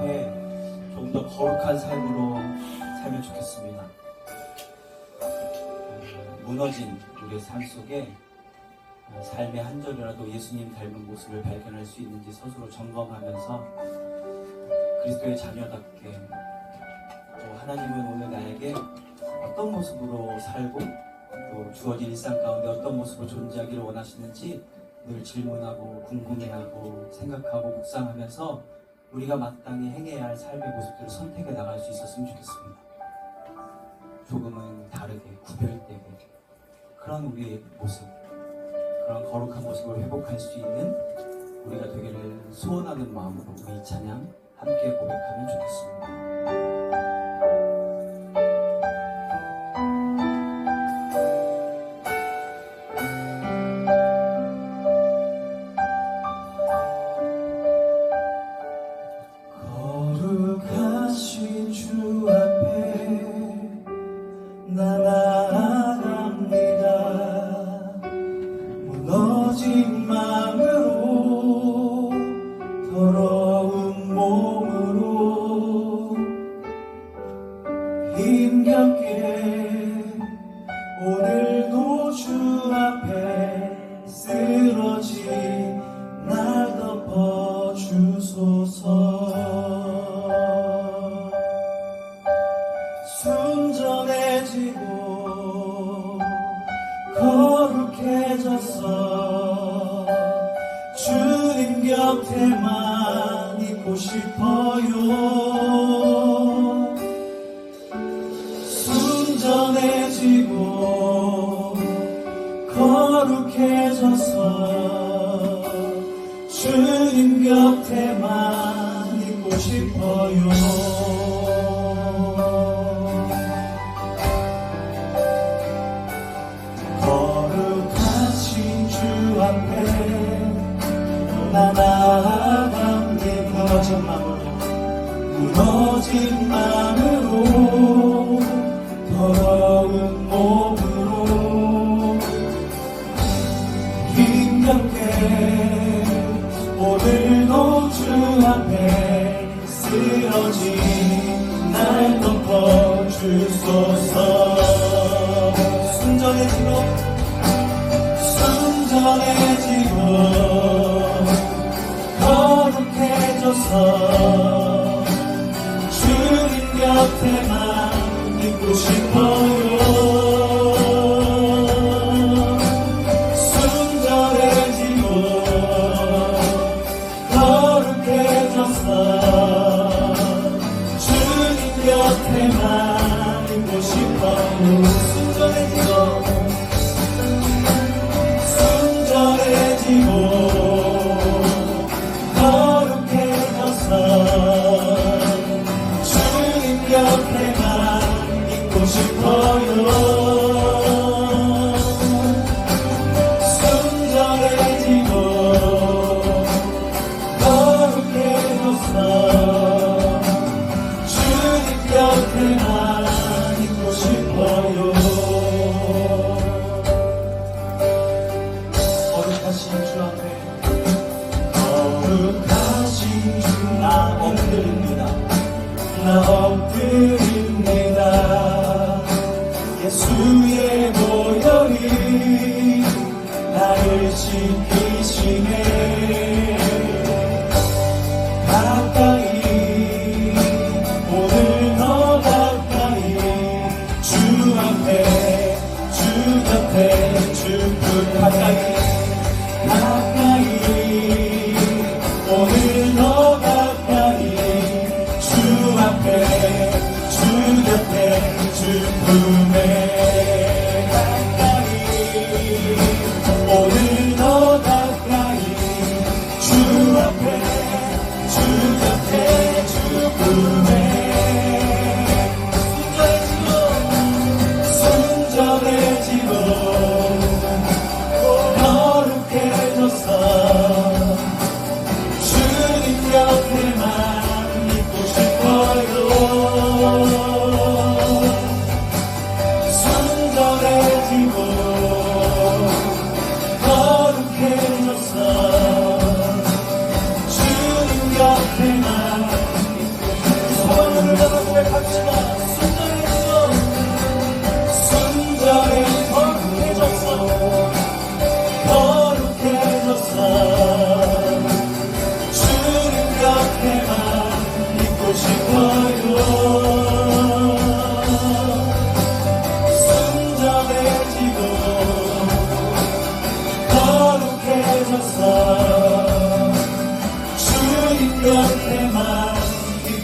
앞에 조금 더 거룩한 삶으로 살면 좋겠습니다. 무너진 우리의 삶 속에 삶의 한 절이라도 예수님 닮은 모습을 발견할 수 있는지 스스로 점검하면서 그리스도의 자녀답게 또 하나님은 오늘 나에게 어떤 모습으로 살고 또 주어진 일상 가운데 어떤 모습으로 존재하기를 원하시는지 늘 질문하고 궁금해하고 생각하고 묵상하면서 우리가 마땅히 행해야 할 삶의 모습들을 선택해 나갈 수 있었으면 좋겠습니다. 조금은 다르게 구별되게 그런 우리의 모습, 그런 거룩한 모습을 회복할 수 있는 우리가 되기를 소원하는 마음으로 우리 찬양 함께 고백하면 좋겠습니다. 거룩하신 주 앞에 나 나아갑니다. 무너진 마음으로 더러운 몸으로 힘겹게 오늘도 주 앞에 쓰러진 날 덮어주소서. 순전해지고 거룩해졌어. 주님 곁에만 있고 싶어요. 순전해지고 거룩해졌어. 주님 곁에만 있고 싶어요. 거룩하신 주 앞에 나 나아갑니다. 무너진 마음으로 더러운 몸으로 힘겹게 오늘도 주 앞에 쓰러진 날 덮어주소서. 순전해지고 거룩해져서 주님 곁에만 있고 싶어요. 순전해지고 거룩해져서 주님 곁에만 있고 싶어요. 순전해지고 거룩해져서 주님 곁에만 있고 싶어요. 순전해지고 거룩해져서 주님 곁에만 있고 싶어요. 거룩하신 주 앞에 거룩하신 주 나 엎드립니다. 나 엎드립니다. 예수의 보혈이 나를 지키시네. 가까이 오늘 더 가까이 주 앞에 주 곁에 주끝 가까이 오늘 더 가까이 주 앞에 주 곁에 주 품에 가까이 오늘 더 가까이 주 앞에 주 곁에 주 품에 순전해지고 거룩해져서 주님 곁에만 있고 싶어요. 순전해지고 거룩해져서 주님 곁에만 있고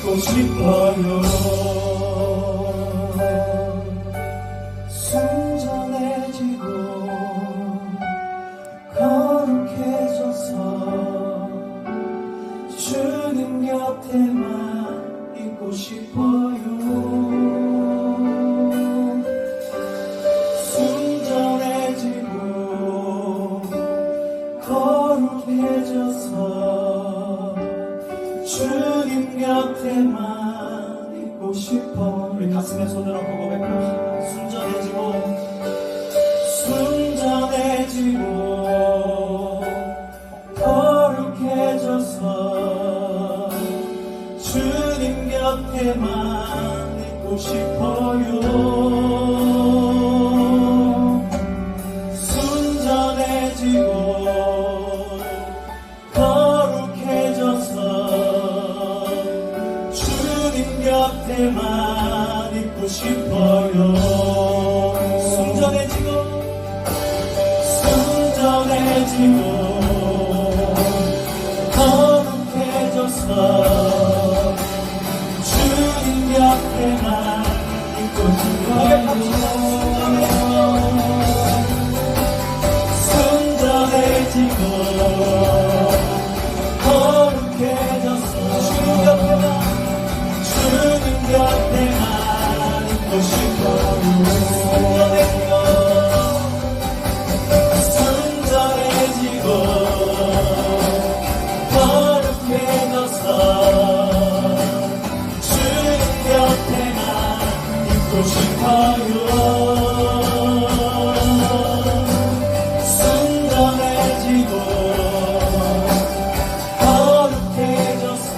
있고 싶어요. 순전해지고 거룩해져서 주님 곁에만 있고 싶어요. 순전해지고 거룩해져서 주님 곁에만 있고 싶어. 우리 가슴에 손을 얹고 고백합시다. 순전해지고 거룩해져서 주님 곁에만 있고 싶어요. 순전해지고 거룩해져서 주님 곁에만 있고 싶어요. 순전해지고 거룩해져서 주님 곁에만 있고 싶어요. 순전해지고 거룩해져서 주님 곁에만 있고 싶어요. 순전해지고 거룩해져서 주님 곁에만 있고 싶어요. 순전해지고 거룩해져서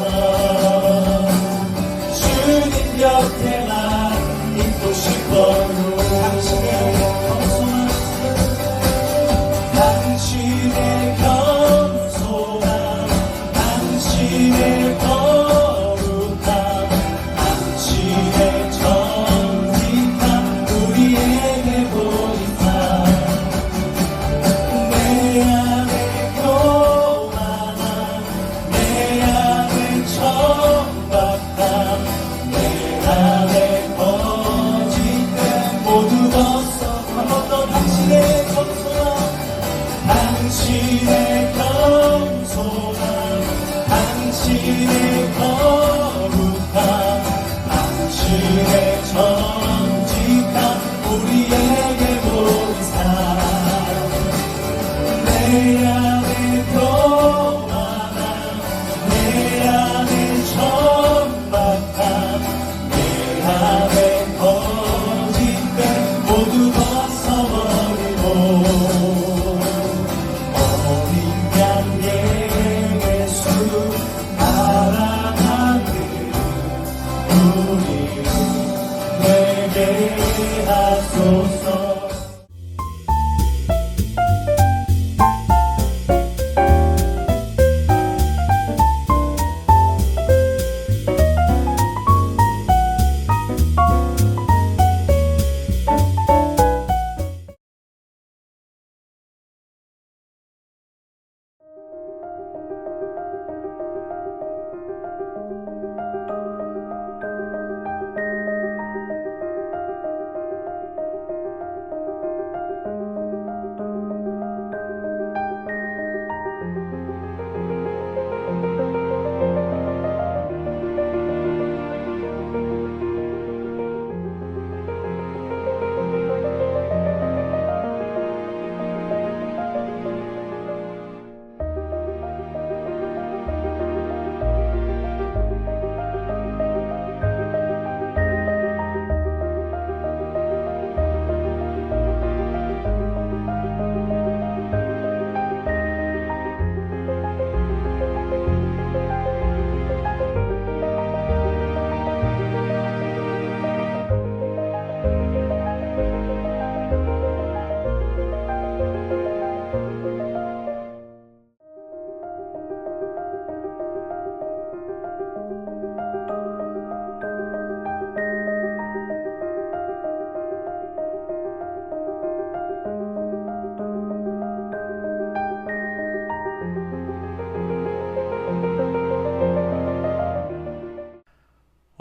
주님 곁에만 있고 싶어요. 당신의 겸손함, 당신의 거룩함, 당신의 정직함, 그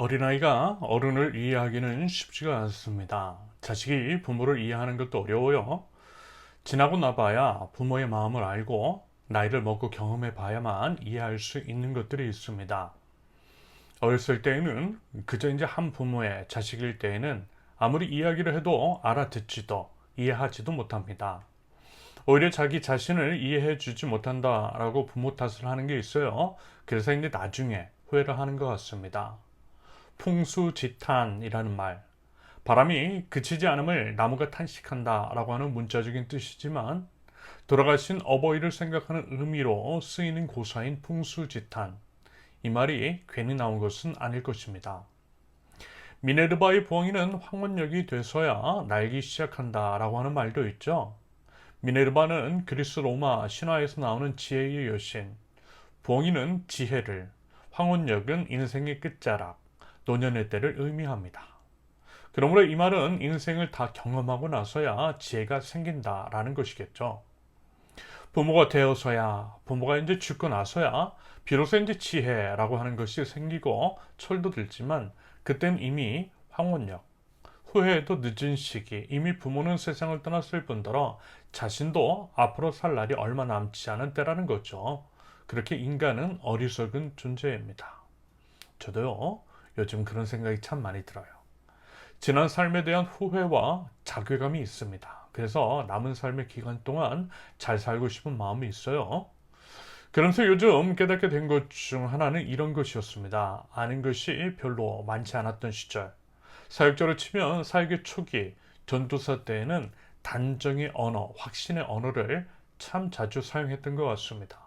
어린아이가 어른을 이해하기는 쉽지가 않습니다. 자식이 부모를 이해하는 것도 어려워요. 지나고 나봐야 부모의 마음을 알고 나이를 먹고 경험해 봐야만 이해할 수 있는 것들이 있습니다. 어렸을 때에는 그저 이제 한 부모의 자식일 때에는 아무리 이야기를 해도 알아듣지도 이해하지도 못합니다. 오히려 자기 자신을 이해해 주지 못한다라고 부모 탓을 하는 게 있어요. 그래서 이제 나중에 후회를 하는 것 같습니다. 풍수지탄이라는 말, 바람이 그치지 않음을 나무가 탄식한다라고 하는 문자적인 뜻이지만 돌아가신 어버이를 생각하는 의미로 쓰이는 고사인 풍수지탄, 이 말이 괜히 나온 것은 아닐 것입니다. 미네르바의 부엉이는 황혼역이 돼서야 날기 시작한다라고 하는 말도 있죠. 미네르바는 그리스 로마 신화에서 나오는 지혜의 여신, 부엉이는 지혜를, 황혼역은 인생의 끝자락, 노년의 때를 의미합니다. 그러므로 이 말은 인생을 다 경험하고 나서야 지혜가 생긴다라는 것이겠죠. 부모가 되어서야, 부모가 이제 죽고 나서야 비로소 이제 지혜라고 하는 것이 생기고 철도 들지만 그땐 이미 황혼역, 후회해도 늦은 시기, 이미 부모는 세상을 떠났을 뿐더러 자신도 앞으로 살 날이 얼마 남지 않은 때라는 거죠. 그렇게 인간은 어리석은 존재입니다. 저도요, 요즘 그런 생각이 참 많이 들어요. 지난 삶에 대한 후회와 자괴감이 있습니다. 그래서 남은 삶의 기간 동안 잘 살고 싶은 마음이 있어요. 그러면서 요즘 깨닫게 된 것 중 하나는 이런 것이었습니다. 아는 것이 별로 많지 않았던 시절. 사역적으로 치면 사역의 초기, 전도사 때에는 단정의 언어, 확신의 언어를 참 자주 사용했던 것 같습니다.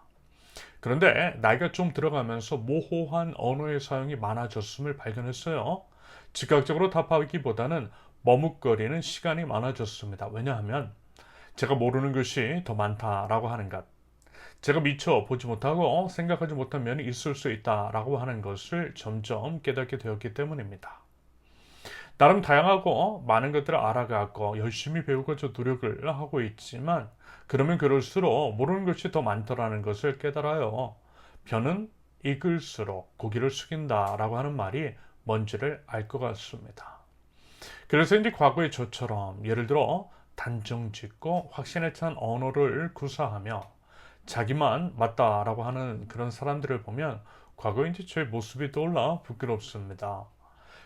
그런데 나이가 좀 들어가면서 모호한 언어의 사용이 많아졌음을 발견했어요. 즉각적으로 답하기보다는 머뭇거리는 시간이 많아졌습니다. 왜냐하면 제가 모르는 것이 더 많다라고 하는 것, 제가 미처 보지 못하고 생각하지 못한 면이 있을 수 있다라고 하는 것을 점점 깨닫게 되었기 때문입니다. 나름 다양하고 많은 것들을 알아가고 열심히 배우고자 노력을 하고 있지만 그러면 그럴수록 모르는 것이 더 많더라는 것을 깨달아요. 변은 익을수록 고기를 숙인다라고 하는 말이 뭔지를 알 것 같습니다. 그래서 이제 과거의 저처럼 예를 들어 단정 짓고 확신에 찬 언어를 구사하며 자기만 맞다라고 하는 그런 사람들을 보면 과거의 이제 제 모습이 떠올라 부끄럽습니다.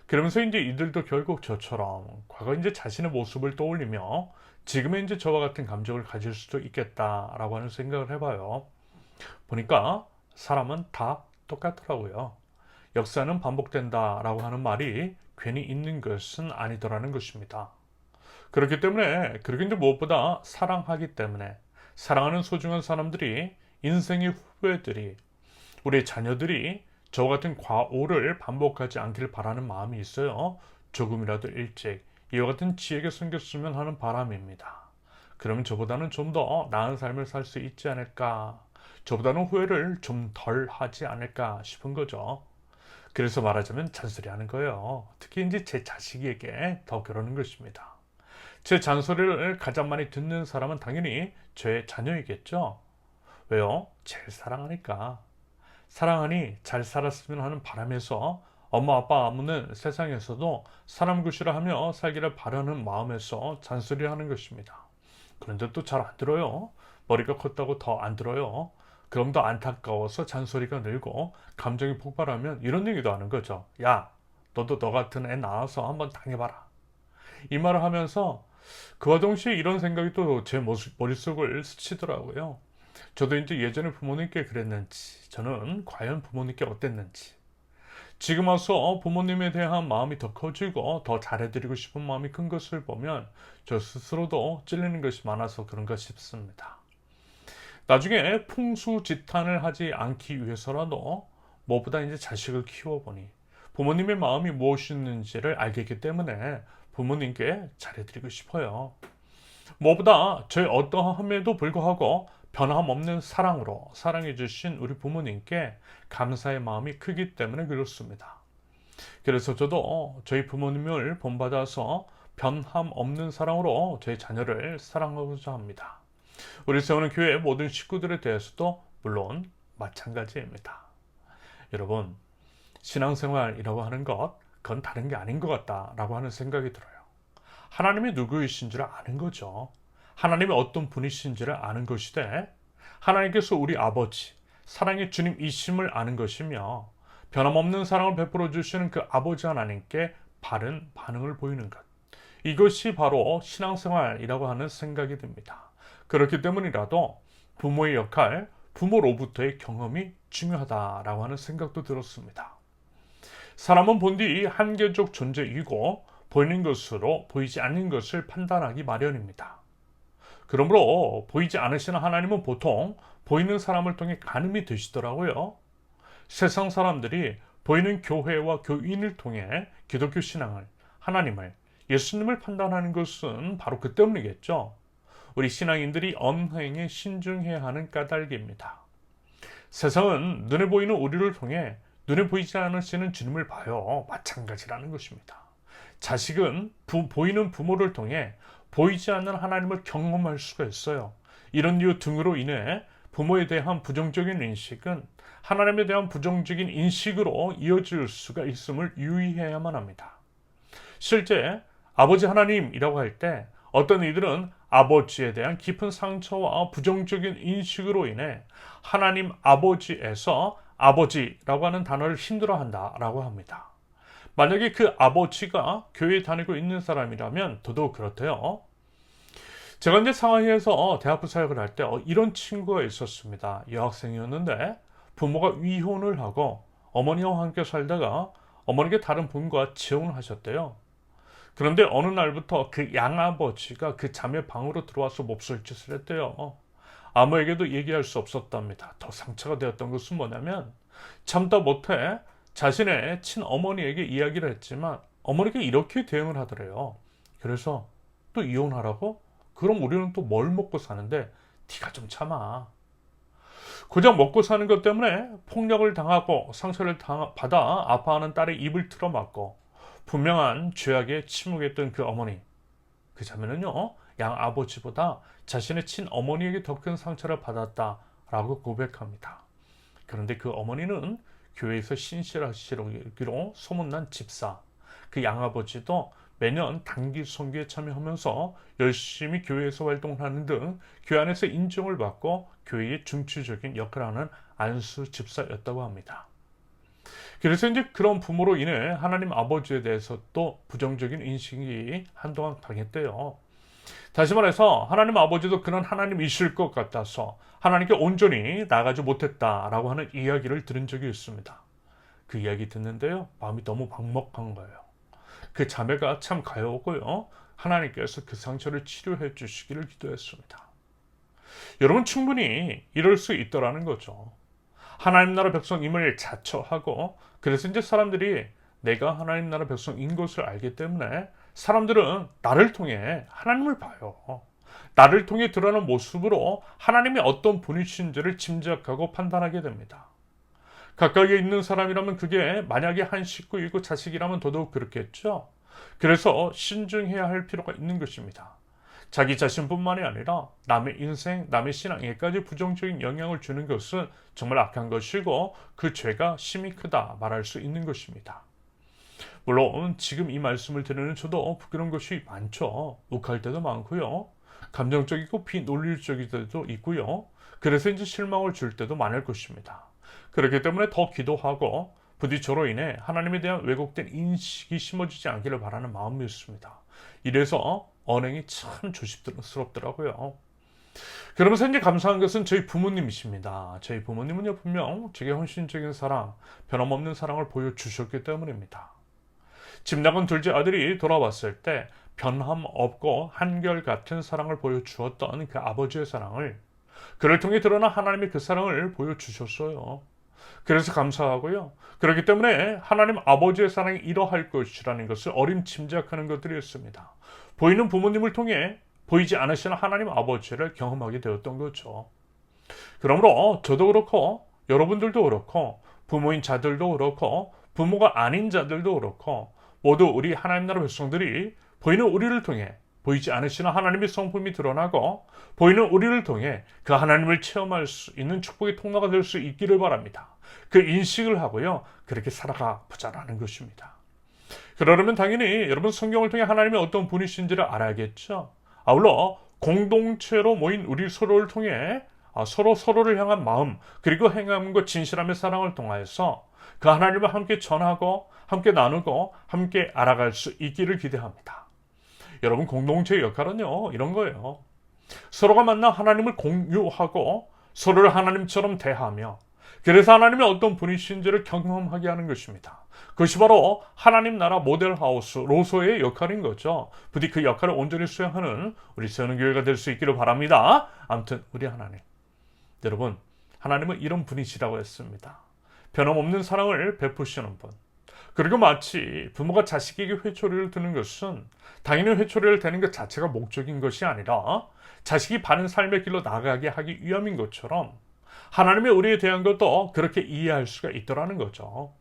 그러면서 이제 이들도 결국 저처럼 과거 이제 자신의 모습을 떠올리며 지금의 이제 저와 같은 감정을 가질 수도 있겠다라고 하는 생각을 해봐요. 보니까 사람은 다 똑같더라고요. 역사는 반복된다라고 하는 말이 괜히 있는 것은 아니더라는 것입니다. 그렇기 때문에 그리고 이제 무엇보다 사랑하기 때문에 사랑하는 소중한 사람들이 인생의 후배들이 우리 자녀들이 저와 같은 과오를 반복하지 않기를 바라는 마음이 있어요. 조금이라도 일찍 이와 같은 지혜가 생겼으면 하는 바람입니다. 그러면 저보다는 좀 더 나은 삶을 살 수 있지 않을까, 저보다는 후회를 좀 덜 하지 않을까 싶은 거죠. 그래서 말하자면 잔소리하는 거예요. 특히 이제 제 자식에게 더 그러는 것입니다. 제 잔소리를 가장 많이 듣는 사람은 당연히 제 자녀이겠죠. 왜요? 제일 사랑하니까. 사랑하니 잘 살았으면 하는 바람에서 엄마 아빠 아무는 세상에서도 사람 구실을 하며 살기를 바라는 마음에서 잔소리를 하는 것입니다. 그런데 또 잘 안 들어요. 머리가 컸다고 더 안 들어요. 그럼 더 안타까워서 잔소리가 늘고 감정이 폭발하면 이런 얘기도 하는 거죠. 야, 너도 너 같은 애 낳아서 한번 당해봐라. 이 말을 하면서 그와 동시에 이런 생각이 또 제 머릿속을 스치더라고요. 저도 이제 예전에 부모님께 그랬는지, 저는 과연 부모님께 어땠는지, 지금 와서 부모님에 대한 마음이 더 커지고 더 잘해드리고 싶은 마음이 큰 것을 보면 저 스스로도 찔리는 것이 많아서 그런가 싶습니다. 나중에 풍수지탄을 하지 않기 위해서라도 무엇보다 이제 자식을 키워보니 부모님의 마음이 무엇이었는지를 알겠기 때문에 부모님께 잘해드리고 싶어요. 무엇보다 저희 어떠함에도 불구하고 변함없는 사랑으로 사랑해주신 우리 부모님께 감사의 마음이 크기 때문에 그렇습니다. 그래서 저도 저희 부모님을 본받아서 변함없는 사랑으로 저희 자녀를 사랑하고자 합니다. 우리 세우는 교회 모든 식구들에 대해서도 물론 마찬가지입니다. 여러분, 신앙생활이라고 하는 것, 그건 다른 게 아닌 것 같다라고 하는 생각이 들어요. 하나님이 누구이신지를 아는 거죠. 하나님이 어떤 분이신지를 아는 것이되, 하나님께서 우리 아버지, 사랑의 주님이심을 아는 것이며, 변함없는 사랑을 베풀어 주시는 그 아버지 하나님께 바른 반응을 보이는 것. 이것이 바로 신앙생활이라고 하는 생각이 듭니다. 그렇기 때문이라도 부모의 역할, 부모로부터의 경험이 중요하다라고 하는 생각도 들었습니다. 사람은 본디 한계적 존재이고 보이는 것으로 보이지 않는 것을 판단하기 마련입니다. 그러므로 보이지 않으시는 하나님은 보통 보이는 사람을 통해 가늠이 되시더라고요. 세상 사람들이 보이는 교회와 교인을 통해 기독교 신앙을, 하나님을, 예수님을 판단하는 것은 바로 그 때문이겠죠. 우리 신앙인들이 언행에 신중해야 하는 까닭입니다. 세상은 눈에 보이는 우리를 통해 눈에 보이지 않으시는 주님을 봐요. 마찬가지라는 것입니다. 자식은 보이는 부모를 통해 보이지 않는 하나님을 경험할 수가 있어요. 이런 이유 등으로 인해 부모에 대한 부정적인 인식은 하나님에 대한 부정적인 인식으로 이어질 수가 있음을 유의해야만 합니다. 실제 아버지 하나님이라고 할 때 어떤 이들은 아버지에 대한 깊은 상처와 부정적인 인식으로 인해 하나님 아버지에서 아버지라고 하는 단어를 힘들어한다라고 합니다. 만약에 그 아버지가 교회에 다니고 있는 사람이라면 더더욱 그렇대요. 제가 이제 상하이에서 대학부 사역을 할 때 이런 친구가 있었습니다. 여학생이었는데 부모가 이혼을 하고 어머니와 함께 살다가 어머니께 다른 분과 재혼을 하셨대요. 그런데 어느 날부터 그 양아버지가 그 자매 방으로 들어와서 몹쓸 짓을 했대요. 아무에게도 얘기할 수 없었답니다. 더 상처가 되었던 것은 뭐냐면 참다 못해 자신의 친어머니에게 이야기를 했지만 어머니가 이렇게 대응을 하더래요. 그래서 또 이혼하라고? 그럼 우리는 또 뭘 먹고 사는데 네가 좀 참아. 고작 먹고 사는 것 때문에 폭력을 당하고 상처를 받아 아파하는 딸의 입을 틀어막고 분명한 죄악에 침묵했던 그 어머니, 그 자매는요 양아버지보다 자신의 친어머니에게 더 큰 상처를 받았다라고 고백합니다. 그런데 그 어머니는 교회에서 신실하시기로 소문난 집사, 그 양아버지도 매년 단기 선교에 참여하면서 열심히 교회에서 활동하는 등 교회 안에서 인정을 받고 교회의 중추적인 역할을 하는 안수 집사였다고 합니다. 그래서 이제 그런 부모로 인해 하나님 아버지에 대해서 또 부정적인 인식이 한동안 강했대요. 다시 말해서 하나님 아버지도 그런 하나님이실 것 같아서 하나님께 온전히 나가지 못했다라고 하는 이야기를 들은 적이 있습니다. 그 이야기 듣는데요, 마음이 너무 막막한 거예요. 그 자매가 참 가여웠고요, 하나님께서 그 상처를 치료해 주시기를 기도했습니다. 여러분, 충분히 이럴 수 있더라는 거죠. 하나님 나라 백성임을 자처하고, 그래서 이제 사람들이 내가 하나님 나라 백성인 것을 알기 때문에 사람들은 나를 통해 하나님을 봐요. 나를 통해 드러나는 모습으로 하나님이 어떤 분이신지를 짐작하고 판단하게 됩니다. 가까이에 있는 사람이라면 그게 만약에 한 식구이고 자식이라면 더더욱 그렇겠죠. 그래서 신중해야 할 필요가 있는 것입니다. 자기 자신뿐만이 아니라 남의 인생, 남의 신앙에까지 부정적인 영향을 주는 것은 정말 악한 것이고 그 죄가 심히 크다 말할 수 있는 것입니다. 물론 지금 이 말씀을 드리는 저도 부끄러운 것이 많죠. 욱할 때도 많고요. 감정적이고 비논리적일 때도 있고요. 그래서 이제 실망을 줄 때도 많을 것입니다. 그렇기 때문에 더 기도하고 부디 저로 인해 하나님에 대한 왜곡된 인식이 심어지지 않기를 바라는 마음이었습니다. 이래서 언행이 참 조심스럽더라고요. 그러면서 이제 감사한 것은 저희 부모님이십니다. 저희 부모님은요 분명 제게 헌신적인 사랑, 변함없는 사랑을 보여주셨기 때문입니다. 집 나간 둘째 아들이 돌아왔을 때 변함없고 한결같은 사랑을 보여주었던 그 아버지의 사랑을, 그를 통해 드러난 하나님의 그 사랑을 보여주셨어요. 그래서 감사하고요. 그렇기 때문에 하나님 아버지의 사랑이 이러할 것이라는 것을 어림짐작하는 것들이었습니다. 보이는 부모님을 통해 보이지 않으시는 하나님 아버지를 경험하게 되었던 거죠. 그러므로 저도 그렇고 여러분들도 그렇고 부모인 자들도 그렇고 부모가 아닌 자들도 그렇고 모두 우리 하나님 나라 백성들이 보이는 우리를 통해 보이지 않으시는 하나님의 성품이 드러나고 보이는 우리를 통해 그 하나님을 체험할 수 있는 축복의 통로가 될 수 있기를 바랍니다. 그 인식을 하고요, 그렇게 살아가 보자라는 것입니다. 그러려면 당연히 여러분 성경을 통해 하나님이 어떤 분이신지를 알아야겠죠. 아울러 공동체로 모인 우리 서로를 통해 서로를 향한 마음, 그리고 행함과 진실함의 사랑을 통하여서 그 하나님을 함께 전하고 함께 나누고 함께 알아갈 수 있기를 기대합니다. 여러분, 공동체의 역할은요, 이런 거예요. 서로가 만나 하나님을 공유하고 서로를 하나님처럼 대하며, 그래서 하나님의 어떤 분이신지를 경험하게 하는 것입니다. 그것이 바로 하나님 나라 모델하우스 로소의 역할인 거죠. 부디 그 역할을 온전히 수행하는 우리 세우는교회가 될 수 있기를 바랍니다. 아무튼 우리 하나님, 여러분, 하나님은 이런 분이시라고 했습니다. 변함없는 사랑을 베푸시는 분. 그리고 마치 부모가 자식에게 회초리를 드는 것은 당연히 회초리를 대는 것 자체가 목적인 것이 아니라 자식이 바른 삶의 길로 나가게 하기 위함인 것처럼 하나님의 우리에 대한 것도 그렇게 이해할 수가 있더라는 거죠.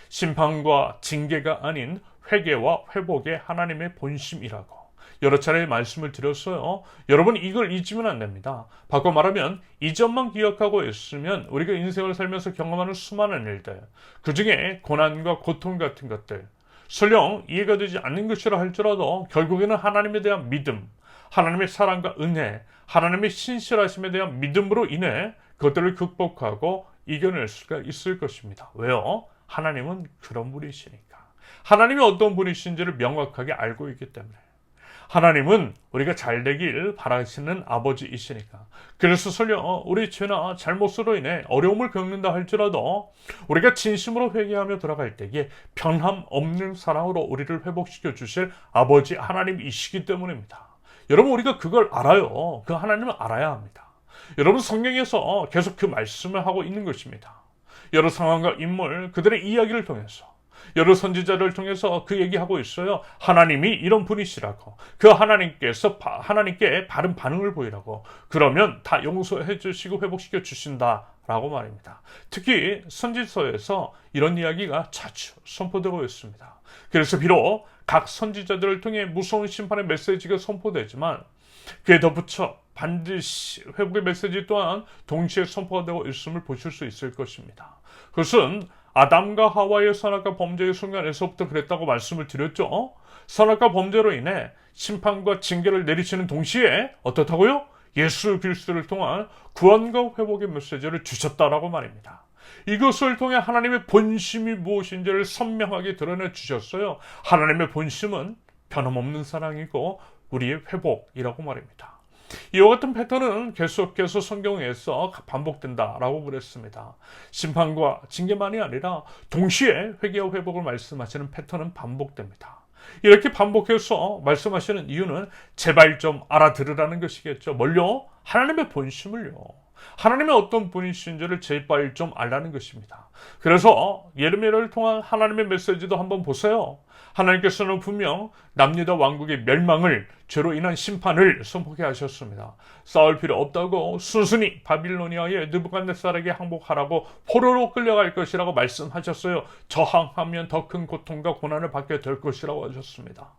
심판과 징계가 아닌 회개와 회복의 하나님의 본심이라고 여러 차례 말씀을 드렸어요. 여러분, 이걸 잊으면 안 됩니다. 바꿔 말하면 이 점만 기억하고 있으면 우리가 인생을 살면서 경험하는 수많은 일들, 그 중에 고난과 고통 같은 것들, 설령 이해가 되지 않는 것이라 할지라도 결국에는 하나님에 대한 믿음, 하나님의 사랑과 은혜, 하나님의 신실하심에 대한 믿음으로 인해 그것들을 극복하고 이겨낼 수가 있을 것입니다. 왜요? 하나님은 그런 분이시니까. 하나님이 어떤 분이신지를 명확하게 알고 있기 때문에. 하나님은 우리가 잘 되길 바라시는 아버지이시니까. 그래서 설령 우리 죄나 잘못으로 인해 어려움을 겪는다 할지라도 우리가 진심으로 회개하며 돌아갈 때에 변함없는 사랑으로 우리를 회복시켜 주실 아버지 하나님이시기 때문입니다. 여러분, 우리가 그걸 알아요. 그 하나님을 알아야 합니다. 여러분, 성경에서 계속 그 말씀을 하고 있는 것입니다. 여러 상황과 인물, 그들의 이야기를 통해서, 여러 선지자를 통해서 그 얘기하고 있어요. 하나님이 이런 분이시라고. 그 하나님께 바른 반응을 보이라고. 그러면 다 용서해 주시고 회복시켜 주신다라고 말입니다. 특히 선지서에서 이런 이야기가 자주 선포되고 있습니다. 그래서 비록 각 선지자들을 통해 무서운 심판의 메시지가 선포되지만 그에 덧붙여 반드시 회복의 메시지 또한 동시에 선포가 되고 있음을 보실 수 있을 것입니다. 그것은 아담과 하와의 선악과 범죄의 순간에서부터 그랬다고 말씀을 드렸죠. 선악과 범죄로 인해 심판과 징계를 내리시는 동시에 어떻다고요? 예수 그리스도를 통한 구원과 회복의 메시지를 주셨다라고 말입니다. 이것을 통해 하나님의 본심이 무엇인지를 선명하게 드러내 주셨어요. 하나님의 본심은 변함없는 사랑이고 우리의 회복이라고 말입니다. 이와 같은 패턴은 계속해서 성경에서 반복된다라고 그랬습니다. 심판과 징계만이 아니라 동시에 회개와 회복을 말씀하시는 패턴은 반복됩니다. 이렇게 반복해서 말씀하시는 이유는 제발 좀 알아들으라는 것이겠죠. 뭘요? 하나님의 본심을요. 하나님의 어떤 분이신지를 제발 좀 알라는 것입니다. 그래서 예레미야를 통한 하나님의 메시지도 한번 보세요. 하나님께서는 분명 남유다 왕국의 멸망을, 죄로 인한 심판을 선포하게 하셨습니다. 싸울 필요 없다고 순순히 바빌로니아의 느부갓네살에게 항복하라고 포로로 끌려갈 것이라고 말씀하셨어요. 저항하면 더 큰 고통과 고난을 받게 될 것이라고 하셨습니다.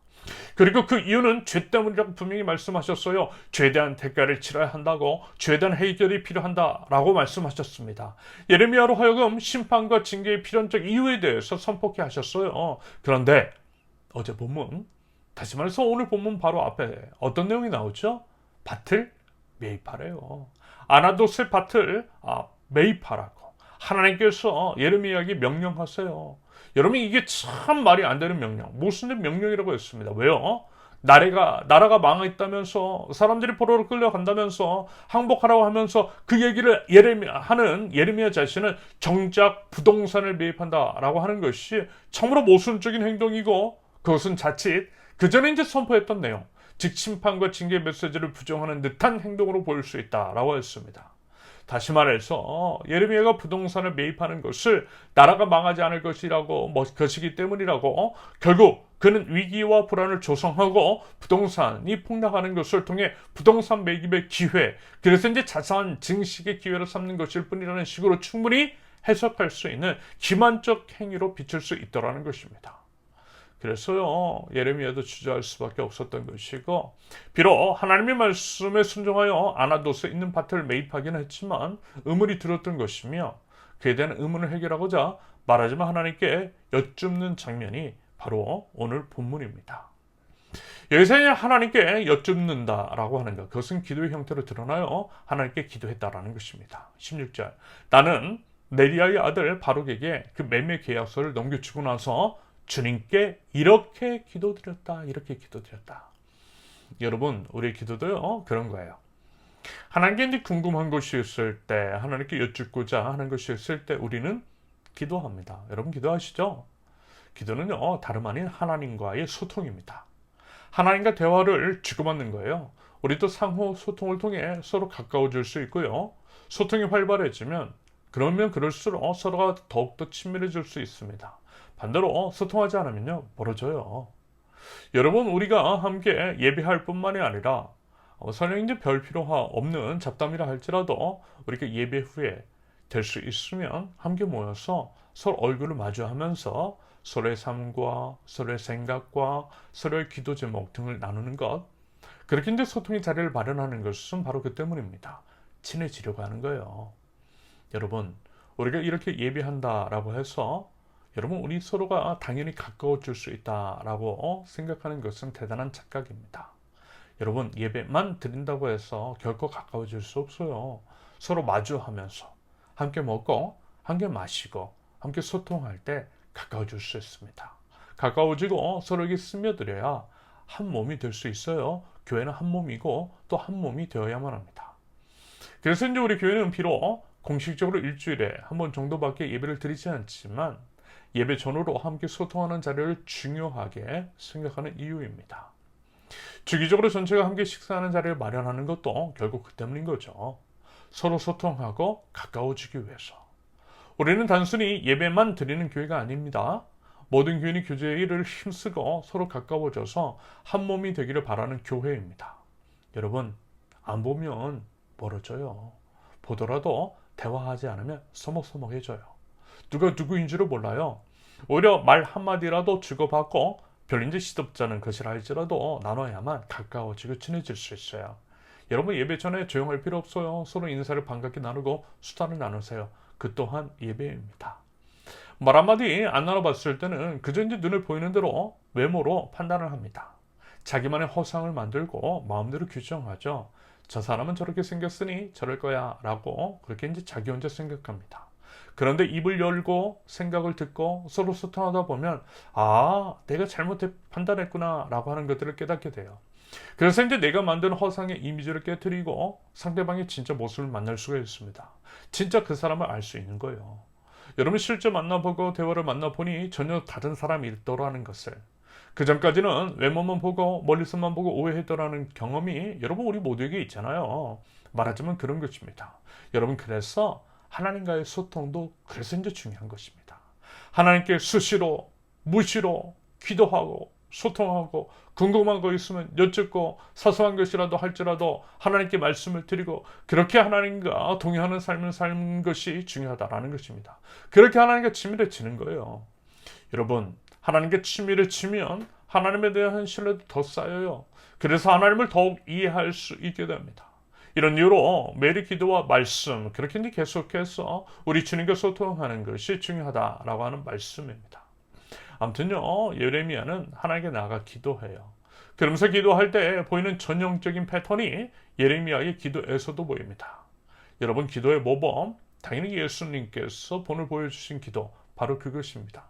그리고 그 이유는 죄 때문이라고 분명히 말씀하셨어요. 죄에 대한 대가를 치러야 한다고, 죄에 대한 해결이 필요한다라고 말씀하셨습니다. 예레미야로 하여금 심판과 징계의 필연적 이유에 대해서 선포케 하셨어요. 그런데 어제 본문, 다시 말해서 오늘 본문 바로 앞에 어떤 내용이 나오죠? 밭을 매입하래요. 아나돗의 밭을 매입하라고 하나님께서 예레미야에게 명령하세요. 여러분, 이게 참 말이 안 되는 명령, 모순된 명령이라고 했습니다. 왜요? 나라가 망했다면서, 사람들이 포로로 끌려간다면서, 항복하라고 하면서 그 얘기를 예레미야 자신은 정작 부동산을 매입한다라고 하는 것이 참으로 모순적인 행동이고, 그것은 자칫 그전에 이제 선포했던 내용, 즉 심판과 징계 메시지를 부정하는 듯한 행동으로 보일 수 있다라고 했습니다. 다시 말해서 예레미야가 부동산을 매입하는 것을 나라가 망하지 않을 것이기 때문이라고, 결국 그는 위기와 불안을 조성하고 부동산이 폭락하는 것을 통해 부동산 매입의 기회, 그래서 이제 자산 증식의 기회를 삼는 것일 뿐이라는 식으로 충분히 해석할 수 있는 기만적 행위로 비칠 수 있더라는 것입니다. 그래서요, 예레미야도 주저할 수밖에 없었던 것이고, 비록 하나님의 말씀에 순종하여 아나도스에 있는 밭을 매입하기는 했지만 의문이 들었던 것이며, 그에 대한 의문을 해결하고자 말하지만 하나님께 여쭙는 장면이 바로 오늘 본문입니다. 여기서 하나님께 여쭙는다라고 하는 것, 그것은 기도의 형태로 드러나요. 하나님께 기도했다라는 것입니다. 16절, 나는 네리야의 아들 바룩에게 그 매매 계약서를 넘겨주고 나서 주님께 이렇게 기도드렸다. 이렇게 기도드렸다. 여러분, 우리의 기도도요, 그런 거예요. 하나님께 이제 궁금한 것이 있을 때, 하나님께 여쭙고자 하는 것이 있을 때 우리는 기도합니다. 여러분 기도하시죠? 기도는요, 다름 아닌 하나님과의 소통입니다. 하나님과 대화를 주고받는 거예요. 우리도 상호 소통을 통해 서로 가까워질 수 있고요. 소통이 활발해지면 그러면 그럴수록 서로가 더욱더 친밀해질 수 있습니다. 반대로 소통하지 않으면요, 멀어져요. 여러분, 우리가 함께 예배할 뿐만이 아니라 설령 이제 별 필요 없는 잡담이라 할지라도 우리가 예배 후에 될 수 있으면 함께 모여서 서로 얼굴을 마주하면서 서로의 삶과 서로의 생각과 서로의 기도 제목 등을 나누는 것, 그렇게 이제 소통의 자리를 마련하는 것은 바로 그 때문입니다. 친해지려고 하는 거예요. 여러분, 우리가 이렇게 예배한다라고 해서 여러분, 우리 서로가 당연히 가까워질 수 있다라고 생각하는 것은 대단한 착각입니다. 여러분, 예배만 드린다고 해서 결코 가까워질 수 없어요. 서로 마주하면서 함께 먹고 함께 마시고 함께 소통할 때 가까워질 수 있습니다. 가까워지고 서로에게 스며들어야 한 몸이 될 수 있어요. 교회는 한 몸이고 또 한 몸이 되어야만 합니다. 그래서 이제 우리 교회는 비록 공식적으로 일주일에 한 번 정도밖에 예배를 드리지 않지만 예배 전후로 함께 소통하는 자리를 중요하게 생각하는 이유입니다. 주기적으로 전체가 함께 식사하는 자리를 마련하는 것도 결국 그 때문인 거죠. 서로 소통하고 가까워지기 위해서. 우리는 단순히 예배만 드리는 교회가 아닙니다. 모든 교인이 교제를 힘쓰고 서로 가까워져서 한 몸이 되기를 바라는 교회입니다. 여러분, 안 보면 멀어져요. 보더라도 대화하지 않으면 서먹서먹해져요. 누가 누구인지를 몰라요. 오히려 말 한마디라도 주고받고 별인지 시덥잖은 것이라 할지라도 나눠야만 가까워지고 친해질 수 있어요. 여러분, 예배 전에 조용할 필요 없어요. 서로 인사를 반갑게 나누고 수다를 나누세요. 그 또한 예배입니다. 말 한마디 안 나눠봤을 때는 그저 이제 눈에 보이는 대로 외모로 판단을 합니다. 자기만의 허상을 만들고 마음대로 규정하죠. 저 사람은 저렇게 생겼으니 저럴 거야 라고 그렇게 이제 자기 혼자 생각합니다. 그런데 입을 열고 생각을 듣고 서로 소통하다 보면 내가 잘못 판단했구나 라고 하는 것들을 깨닫게 돼요. 그래서 이제 내가 만든 허상의 이미지를 깨트리고 상대방의 진짜 모습을 만날 수가 있습니다. 진짜 그 사람을 알 수 있는 거예요. 여러분, 실제 만나보고 대화를 만나보니 전혀 다른 사람이 있더라는 것을, 그 전까지는 외모만 보고 멀리서만 보고 오해했더라는 경험이 여러분 우리 모두에게 있잖아요. 말하자면 그런 것입니다. 여러분, 그래서 하나님과의 소통도 그래서 이제 중요한 것입니다. 하나님께 수시로 무시로 기도하고 소통하고 궁금한 거 있으면 여쭙고 사소한 것이라도 할지라도 하나님께 말씀을 드리고 그렇게 하나님과 동행하는 삶을 사는 것이 중요하다라는 것입니다. 그렇게 하나님과 친밀해지는 거예요. 여러분, 하나님께 친밀해지면 하나님에 대한 신뢰도 더 쌓여요. 그래서 하나님을 더욱 이해할 수 있게 됩니다. 이런 이유로 매일 기도와 말씀, 그렇게 계속해서 우리 주님과 소통하는 것이 중요하다라고 하는 말씀입니다. 아무튼요, 예레미야는 하나님께 나아가 기도해요. 그러면서 기도할 때 보이는 전형적인 패턴이 예레미야의 기도에서도 보입니다. 여러분, 기도의 모범, 당연히 예수님께서 본을 보여주신 기도, 바로 그것입니다.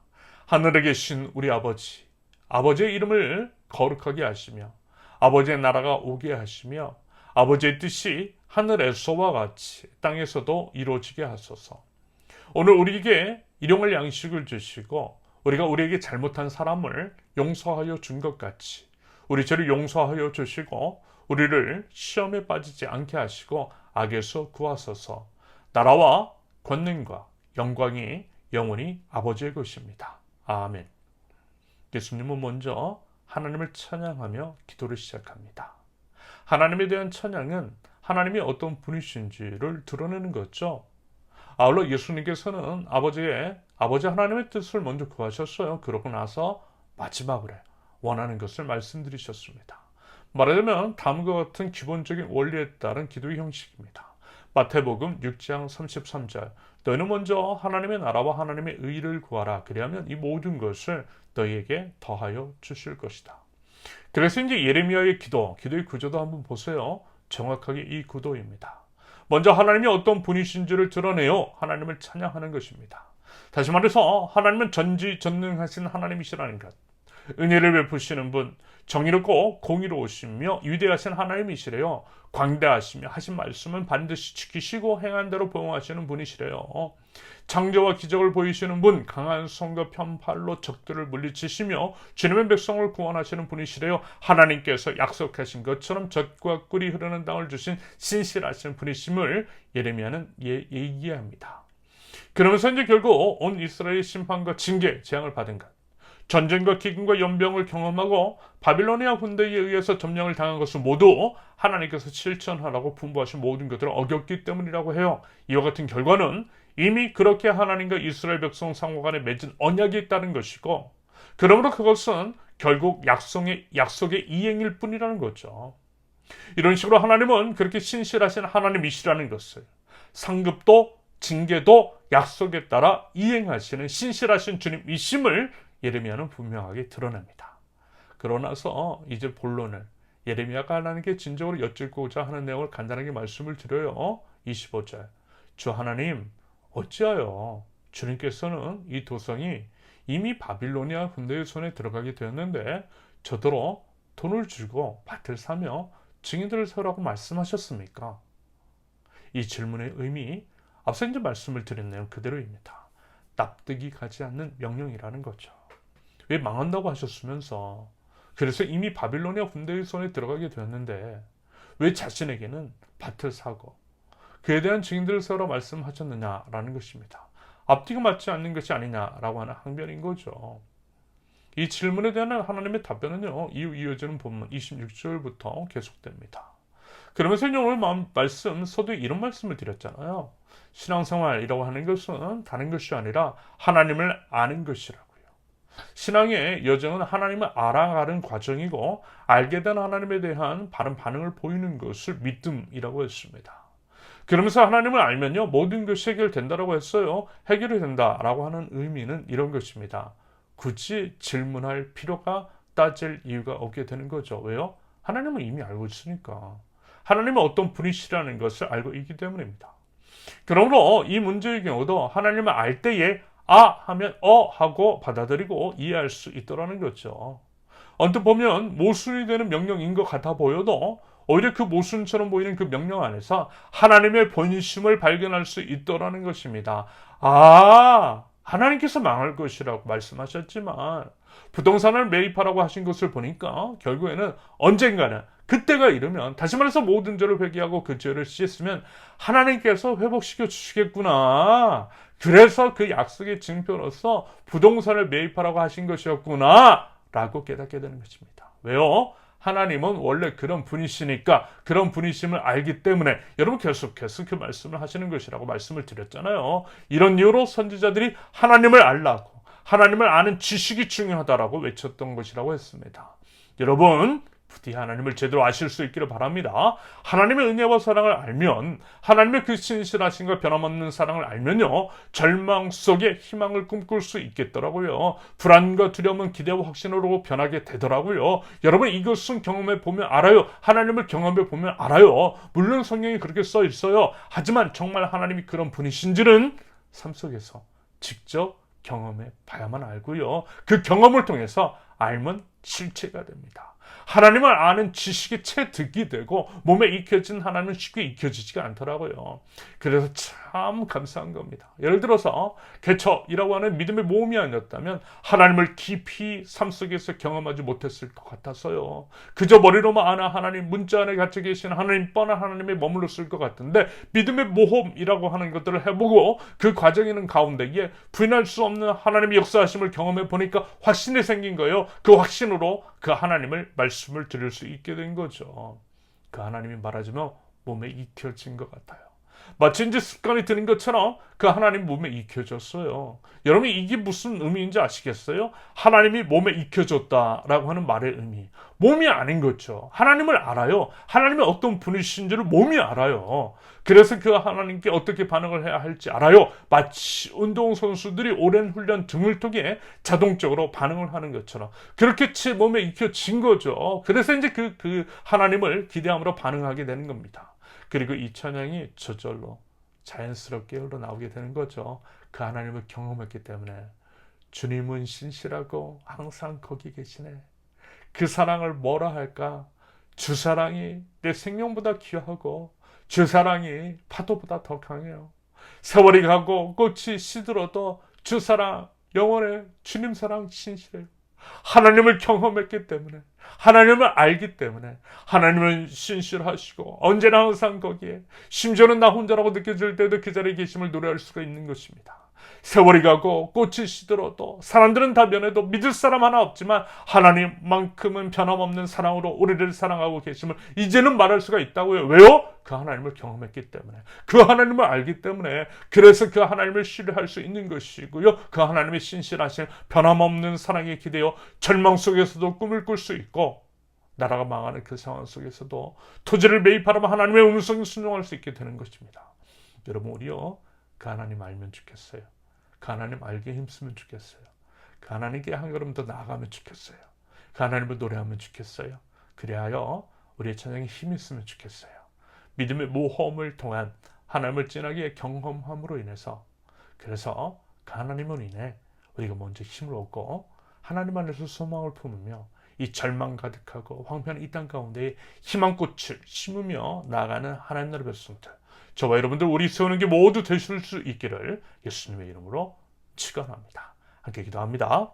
하늘에 계신 우리 아버지, 아버지의 이름을 거룩하게 하시며 아버지의 나라가 오게 하시며 아버지의 뜻이 하늘에서와 같이 땅에서도 이루어지게 하소서. 오늘 우리에게 일용할 양식을 주시고 우리가 우리에게 잘못한 사람을 용서하여 준 것 같이 우리 죄를 용서하여 주시고 우리를 시험에 빠지지 않게 하시고 악에서 구하소서. 나라와 권능과 영광이 영원히 아버지의 것입니다. 아멘. 예수님은 먼저 하나님을 찬양하며 기도를 시작합니다. 하나님에 대한 찬양은 하나님이 어떤 분이신지를 드러내는 거죠. 아울러 예수님께서는 아버지 하나님의 뜻을 먼저 구하셨어요. 그러고 나서 마지막으로 원하는 것을 말씀드리셨습니다. 말하자면 다음과 같은 기본적인 원리에 따른 기도의 형식입니다. 마태복음 6장 33절 너희는 먼저 하나님의 나라와 하나님의 의를 구하라. 그리하면 이 모든 것을 너희에게 더하여 주실 것이다. 그래서 이제 예레미야의 기도의 구조도 한번 보세요. 정확하게 이 구도입니다. 먼저 하나님이 어떤 분이신지를 드러내어 하나님을 찬양하는 것입니다. 다시 말해서 하나님은 전지전능하신 하나님이시라는 것, 은혜를 베푸시는 분, 정의롭고 공의로우시며 위대하신 하나님이시래요. 광대하시며 하신 말씀은 반드시 지키시고 행한 대로 보응하시는 분이시래요. 창조와 기적을 보이시는 분, 강한 손과 편팔로 적들을 물리치시며 주님의 백성을 구원하시는 분이시래요. 하나님께서 약속하신 것처럼 젖과 꿀이 흐르는 땅을 주신 신실하신 분이심을 예레미야는 얘기합니다. 그러면서 이제 결국 온 이스라엘의 심판과 징계, 재앙을 받은 것, 전쟁과 기근과 연병을 경험하고 바빌로니아 군대에 의해서 점령을 당한 것은 모두 하나님께서 실천하라고 분부하신 모든 것들을 어겼기 때문이라고 해요. 이와 같은 결과는 이미 그렇게 하나님과 이스라엘 백성 상호 간에 맺은 언약이 있다는 것이고, 그러므로 그것은 결국 약속의 이행일 뿐이라는 거죠. 이런 식으로 하나님은 그렇게 신실하신 하나님이시라는 것을 상급도 징계도 약속에 따라 이행하시는 신실하신 주님이심을 예레미야는 분명하게 드러냅니다. 그러나서 이제 본론을 예레미야가 하나님께 진정으로 여쭙고자 하는 내용을 간단하게 말씀을 드려요. 25절 주 하나님 어찌하여 주님께서는 이 도성이 이미 바빌로니아 군대의 손에 들어가게 되었는데 저더러 돈을 주고 밭을 사며 증인들을 세우라고 말씀하셨습니까? 이 질문의 의미 앞서 이제 말씀을 드린 내용 그대로입니다. 납득이 가지 않는 명령이라는 거죠. 왜 망한다고 하셨으면서 그래서 이미 바빌로니아 군대의 손에 들어가게 되었는데 왜 자신에게는 밭을 사고 그에 대한 증인들을 세우라 말씀하셨느냐라는 것입니다. 앞뒤가 맞지 않는 것이 아니냐라고 하는 항변인 거죠. 이 질문에 대한 하나님의 답변은요, 이후 이어지는 본문 26절부터 계속됩니다. 그러면서 오늘 말씀 서두에 이런 말씀을 드렸잖아요. 신앙생활이라고 하는 것은 다른 것이 아니라 하나님을 아는 것이라고요. 신앙의 여정은 하나님을 알아가는 과정이고 알게 된 하나님에 대한 바른 반응을 보이는 것을 믿음이라고 했습니다. 그러면서 하나님을 알면요 모든 것이 해결된다라고 했어요. 해결이 된다라고 하는 의미는 이런 것입니다. 굳이 질문할 필요가 따질 이유가 없게 되는 거죠. 왜요? 하나님은 이미 알고 있으니까. 하나님은 어떤 분이시라는 것을 알고 있기 때문입니다. 그러므로 이 문제의 경우도 하나님을 알 때에 하면 하고 받아들이고 이해할 수 있더라는 거죠. 언뜻 보면 모순이 되는 명령인 것 같아 보여도 오히려 그 모순처럼 보이는 그 명령 안에서 하나님의 본심을 발견할 수 있더라는 것입니다. 하나님께서 망할 것이라고 말씀하셨지만 부동산을 매입하라고 하신 것을 보니까 결국에는 언젠가는 그때가 이르면 다시 말해서 모든 죄를 회개하고 그 죄를 씻으면 하나님께서 회복시켜 주시겠구나. 그래서 그 약속의 증표로서 부동산을 매입하라고 하신 것이었구나 라고 깨닫게 되는 것입니다. 왜요? 하나님은 원래 그런 분이시니까 그런 분이심을 알기 때문에 여러분 계속해서 그 말씀을 하시는 것이라고 말씀을 드렸잖아요. 이런 이유로 선지자들이 하나님을 알라고 하나님을 아는 지식이 중요하다라고 외쳤던 것이라고 했습니다. 여러분 부디 하나님을 제대로 아실 수 있기를 바랍니다. 하나님의 은혜와 사랑을 알면 하나님의 그 신실하신과 변함없는 사랑을 알면요 절망 속에 희망을 꿈꿀 수 있겠더라고요. 불안과 두려움은 기대와 확신으로 변하게 되더라고요. 여러분 이것은 경험해 보면 알아요. 하나님을 경험해 보면 알아요. 물론 성경이 그렇게 써 있어요. 하지만 정말 하나님이 그런 분이신지는 삶 속에서 직접 경험해 봐야만 알고요. 그 경험을 통해서 알면 실체가 됩니다. 하나님을 아는 지식이 체득이 되고 몸에 익혀진 하나님은 쉽게 익혀지지가 않더라고요. 그래서 참 감사한 겁니다. 예를 들어서 개척이라고 하는 믿음의 모험이 아니었다면 하나님을 깊이 삶 속에서 경험하지 못했을 것 같아서요. 그저 머리로만 아는 하나님, 문자 안에 갇혀 계신 하나님, 뻔한 하나님에 머물렀을 것 같은데 믿음의 모험이라고 하는 것들을 해보고 그 과정에는 가운데에 부인할 수 없는 하나님의 역사하심을 경험해 보니까 확신이 생긴 거예요. 그 확신으로 그 하나님을 말씀을 드릴 수 있게 된 거죠. 그 하나님이 말하자면 몸에 익혀진 것 같아요. 마치 이제 습관이 드는 것처럼 그 하나님 몸에 익혀졌어요. 여러분 이게 무슨 의미인지 아시겠어요? 하나님이 몸에 익혀졌다라고 하는 말의 의미. 몸이 아닌 거죠. 하나님을 알아요. 하나님이 어떤 분이신지를 몸이 알아요. 그래서 그 하나님께 어떻게 반응을 해야 할지 알아요. 마치 운동선수들이 오랜 훈련 등을 통해 자동적으로 반응을 하는 것처럼 그렇게 제 몸에 익혀진 거죠. 그래서 이제 그 하나님을 기대함으로 반응하게 되는 겁니다. 그리고 이 찬양이 저절로 자연스럽게 흘러나오게 되는 거죠. 그 하나님을 경험했기 때문에 주님은 신실하고 항상 거기 계시네. 그 사랑을 뭐라 할까? 주 사랑이 내 생명보다 귀하고 주 사랑이 파도보다 더 강해요. 세월이 가고 꽃이 시들어도 주 사랑 영원해. 주님 사랑 신실해요. 하나님을 경험했기 때문에 하나님을 알기 때문에 하나님은 신실하시고 언제나 항상 거기에 심지어는 나 혼자라고 느껴질 때도 그 자리에 계심을 노래할 수가 있는 것입니다. 세월이 가고 꽃이 시들어도 사람들은 다 변해도 믿을 사람 하나 없지만 하나님만큼은 변함없는 사랑으로 우리를 사랑하고 계심을 이제는 말할 수가 있다고요. 왜요? 그 하나님을 경험했기 때문에 그 하나님을 알기 때문에 그래서 그 하나님을 신뢰할 수 있는 것이고요. 그 하나님의 신실하신 변함없는 사랑에 기대어 절망 속에서도 꿈을 꿀 수 있고 나라가 망하는 그 상황 속에서도 토지를 매입하라면 하나님의 음성에 순종할 수 있게 되는 것입니다. 여러분 우리요 그 하나님 알면 좋겠어요. 그 하나님 알게 힘쓰면 좋겠어요. 그 하나님께 한 걸음 더 나아가면 좋겠어요. 그 하나님을 노래하면 좋겠어요. 그래야요 우리의 찬양에 힘이 있으면 좋겠어요. 믿음의 모험을 통한 하나님을 진하게 경험함으로 인해서 그래서 그 하나님으로 인해 우리가 먼저 힘을 얻고 하나님 안에서 소망을 품으며 이 절망 가득하고 황폐한 이 땅 가운데 희망꽃을 심으며 나아가는 하나님 나라의 백성들 저와 여러분들 우리 세우는 게 모두 되실 수 있기를 예수님의 이름으로 축원합니다. 함께 기도합니다.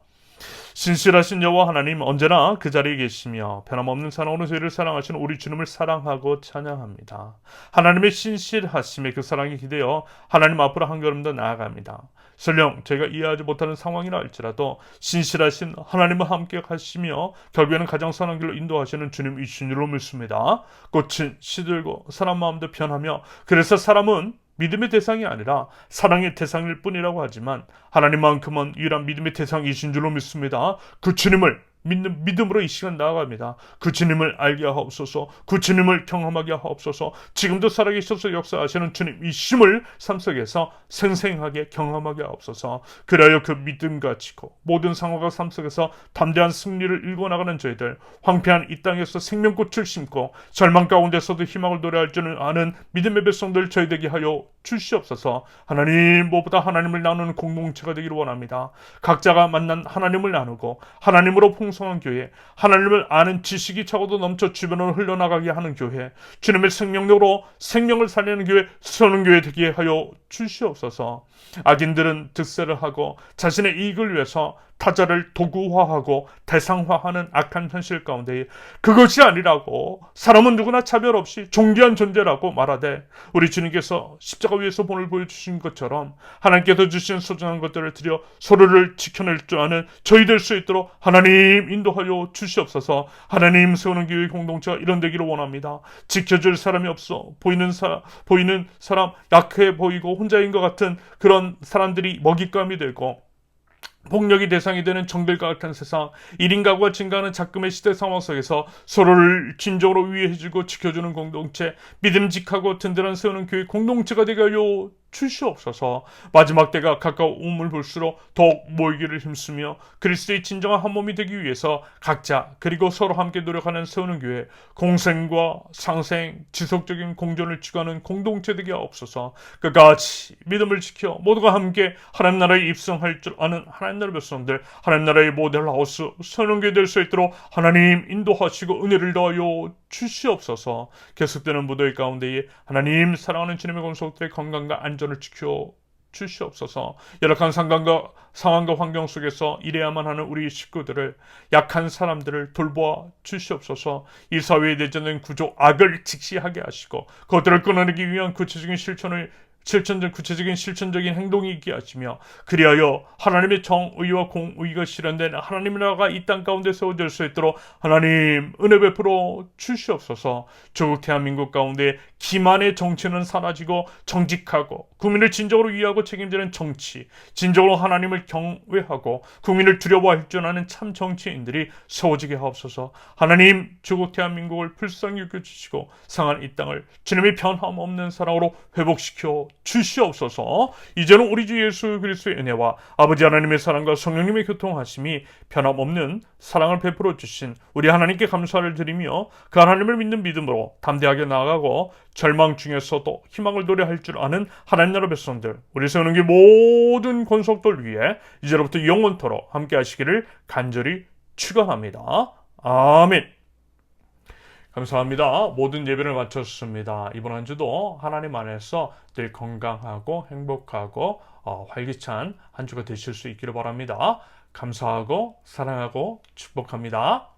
신실하신 여호와 하나님 언제나 그 자리에 계시며 변함없는 사랑으로 저희를 사랑하시는 우리 주님을 사랑하고 찬양합니다. 하나님의 신실하심에 그 사랑에 기대어 하나님 앞으로 한 걸음 더 나아갑니다. 설령 저희가 이해하지 못하는 상황이라 할지라도 신실하신 하나님과 함께 가시며 결국에는 가장 선한 길로 인도하시는 주님이신 줄로 믿습니다. 꽃은 시들고 사람 마음도 변하며 그래서 사람은 믿음의 대상이 아니라 사랑의 대상일 뿐이라고 하지만 하나님만큼은 유일한 믿음의 대상이신 줄로 믿습니다. 그 주님을 믿는 믿음으로 이 시간 나아갑니다. 그 주님을 알게 하옵소서. 그 주님을 경험하게 하옵소서. 지금도 살아계셔서 역사하시는 주님이심을 삶 속에서 생생하게 경험하게 하옵소서. 그래야 그 믿음 가지고 모든 상황과 삶 속에서 담대한 승리를 일궈나가는 저희들 황폐한 이 땅에서 생명꽃을 심고 절망 가운데서도 희망을 노래할 줄 아는 믿음의 백성들 저희 되게 하여 주시옵소서. 하나님 무엇보다 하나님을 나누는 공동체가 되기를 원합니다. 각자가 만난 하나님을 나누고 하나님으로 풍성한 교회, 하나님을 아는 지식이 차고도 넘쳐 주변으로 흘러나가게 하는 교회, 주님의 생명력으로 생명을 살리는 교회, 서는 교회 되게 하여 주시옵소서. 악인들은 득세를 하고 자신의 이익을 위해서 타자를 도구화하고 대상화하는 악한 현실 가운데 그것이 아니라고 사람은 누구나 차별 없이 존귀한 존재라고 말하되 우리 주님께서 십자가 위에서 본을 보여주신 것처럼 하나님께서 주신 소중한 것들을 드려 서로를 지켜낼 줄 아는 저희 될 수 있도록 하나님 인도하여 주시옵소서. 하나님 세우는 교회 공동체가 이런 되기를 원합니다. 지켜줄 사람이 없어 보이는 사람 약해 보이고 혼자인 것 같은 그런 사람들이 먹잇감이 되고 폭력이 대상이 되는 정들과 같은 세상 1인 가구가 증가하는 작금의 시대 상황 속에서 서로를 진정으로 위해주고 지켜주는 공동체 믿음직하고 든든한 세우는 교회 공동체가 되게 하여 주시옵소서. 마지막 때가 가까움을 볼수록 더욱 모이기를 힘쓰며 그리스도의 진정한 한 몸이 되기 위해서 각자 그리고 서로 함께 노력하는 세우는 교회 공생과 상생 지속적인 공존을 추구하는 공동체 되게 하옵소서. 끝까지 믿음을 지켜 모두가 함께 하나님 나라에 입성할 줄 아는 하나님 나라의 백성들 하나님 나라의 모델하우스 세우는 교회 될 수 있도록 하나님 인도하시고 은혜를 더하여 주시옵소서. 계속되는 무더위 가운데에 하나님 사랑하는 주님의 권속들의 건강과 안전을 지켜 주시옵소서. 열악한 상황과 환경 속에서 일해야만 하는 우리 식구들을 약한 사람들을 돌보아 주시옵소서. 이 사회에 내재된 구조 악을 직시하게 하시고 그것들을 끊어내기 위한 구체적인 실천을 구체적인 실천적인 행동이 있게 하시며 그리하여 하나님의 정의와 공의가 실현된 하나님의 나라가 이 땅 가운데 세워질 수 있도록 하나님 은혜 베풀어 주시옵소서. 조국 대한민국 가운데 기만의 정치는 사라지고 정직하고 국민을 진정으로 위하고 책임지는 정치, 진정으로 하나님을 경외하고 국민을 두려워할 줄 아는 참 정치인들이 세워지게 하옵소서. 하나님 조국 대한민국을 불쌍히 여겨주시고 상한 이 땅을 주님의 변함없는 사랑으로 회복시켜 주시옵소서. 이제는 우리 주 예수 그리스도의 은혜와 아버지 하나님의 사랑과 성령님의 교통하심이 변함없는 사랑을 베풀어 주신 우리 하나님께 감사를 드리며 그 하나님을 믿는 믿음으로 담대하게 나아가고 절망 중에서도 희망을 노래할 줄 아는 하나님 나라 백성들, 우리 세우는 게 모든 권속들 위해 이제로부터 영원토록 함께 하시기를 간절히 축원합니다. 아멘. 감사합니다. 모든 예배를 마쳤습니다. 이번 한 주도 하나님 안에서 늘 건강하고 행복하고 활기찬 한 주가 되실 수 있기를 바랍니다. 감사하고 사랑하고 축복합니다.